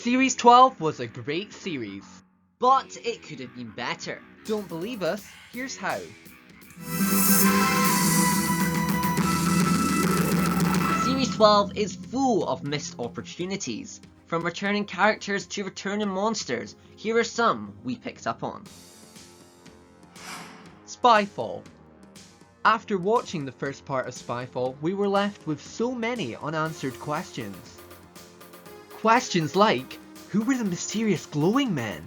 Series 12 was a great series. But it could have been better. Don't believe us? Here's how. Series 12 is full of missed opportunities. From returning characters to returning monsters, here are some we picked up on. SPYFALL. After watching the first part of SPYFALL, we were left with so many unanswered questions. Questions like, who were the mysterious glowing men?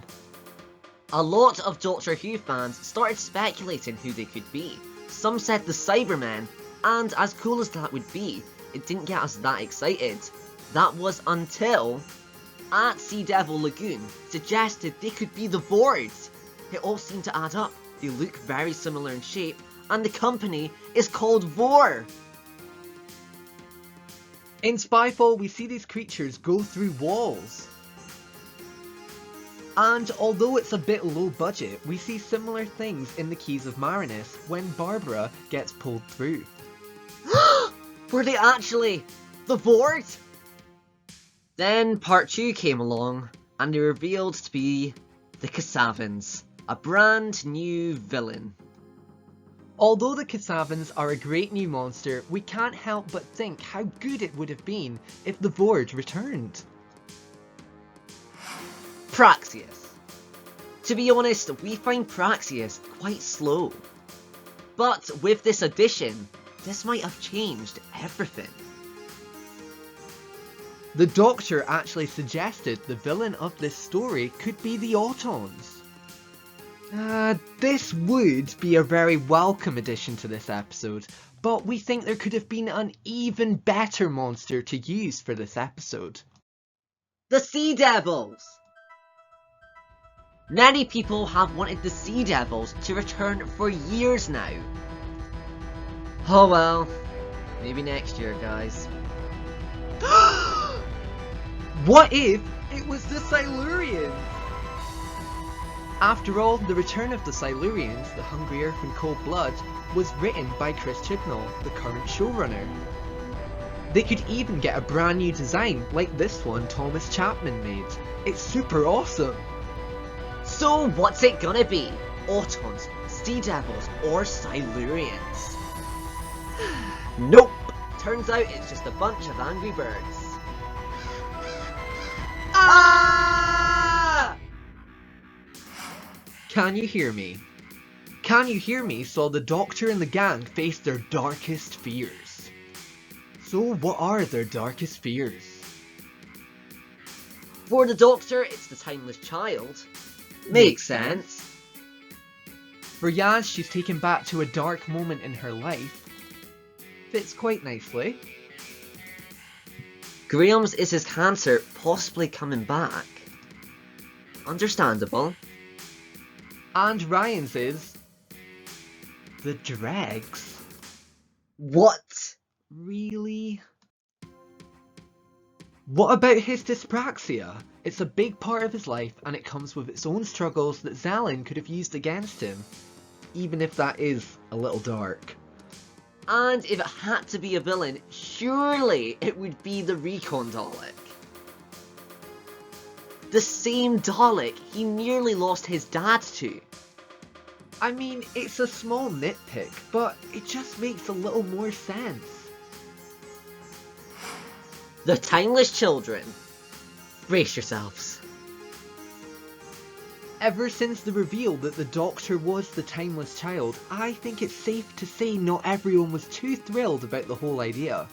A lot of Doctor Who fans started speculating who they could be. Some said the Cybermen, and as cool as that would be, it didn't get us that excited. That was until at Sea Devil Lagoon suggested they could be the Vords. It all seemed to add up. They look very similar in shape, and the company is called Vor. In SPYFALL, we see these creatures go through walls. And although it's a bit low budget, we see similar things in the Keys of Marinus when Barbara gets pulled through. Were they actually the Vord? Then part 2 came along, and they revealed to be the Kasaavins, a brand new villain. Although the Kasaavins are a great new monster, we can't help but think how good it would have been if the Vord returned. Praxeus. To be honest, we find Praxeus quite slow. But with this addition, this might have changed everything. The Doctor actually suggested the villain of this story could be the Autons. This would be a very welcome addition to this episode, but we think there could have been an even better monster to use for this episode. The Sea Devils! Many people have wanted the Sea Devils to return for years now. Oh well, maybe next year, guys. What if it was the Silurians? After all, the return of the Silurians, The Hungry Earth and Cold Blood, was written by Chris Chibnall, the current showrunner. They could even get a brand new design like this one Thomas Chapman made. It's super awesome. So what's it gonna be? Autons, Sea Devils, or Silurians? Nope! Turns out it's just a bunch of angry birds. Ah! Can you hear me? Can You Hear Me saw the Doctor and the gang face their darkest fears. So what are their darkest fears? For the Doctor, it's the timeless child. Makes sense. For Yaz, she's taken back to a dark moment in her life. Fits quite nicely. Graham's is his cancer possibly coming back. Understandable. And Ryan's is the dregs. What? Really? What about his dyspraxia? It's a big part of his life and it comes with its own struggles that Zalin could have used against him. Even if that is a little dark. And if it had to be a villain, surely it would be the Recon Dalek. The same Dalek he nearly lost his dad to. I mean, it's a small nitpick, but it just makes a little more sense. The Timeless Children. Brace yourselves. Ever since the reveal that the Doctor was the Timeless Child, I think it's safe to say not everyone was too thrilled about the whole idea.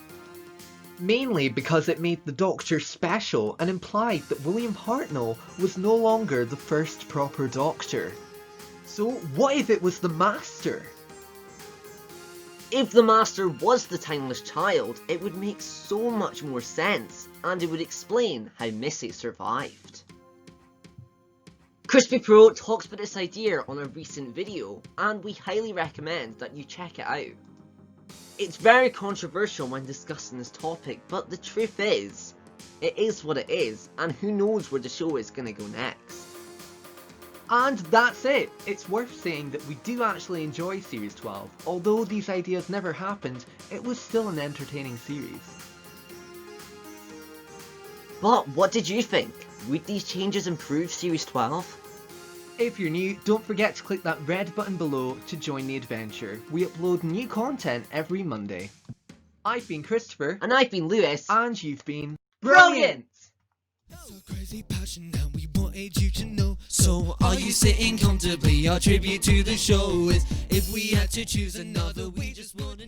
Mainly because it made the Doctor special and implied that William Hartnell was no longer the first proper Doctor. So what if it was the Master? If the Master was the Timeless Child, it would make so much more sense, and it would explain how Missy survived. Crispy Pro talks about this idea on a recent video, and we highly recommend that you check it out. It's very controversial when discussing this topic, but the truth is, it is what it is, and who knows where the show is going to go next. And that's it! It's worth saying that we do actually enjoy Series 12. Although these ideas never happened, it was still an entertaining series. But what did you think? Would these changes improve Series 12? If you're new, don't forget to click that red button below to join the adventure. We upload new content every Monday. I've been Christopher. And I've been Lewis. And you've been brilliant! So crazy passion and we wanted you to know. So are you sitting comfortably? Our tribute to the show is, if we had to choose another, we just want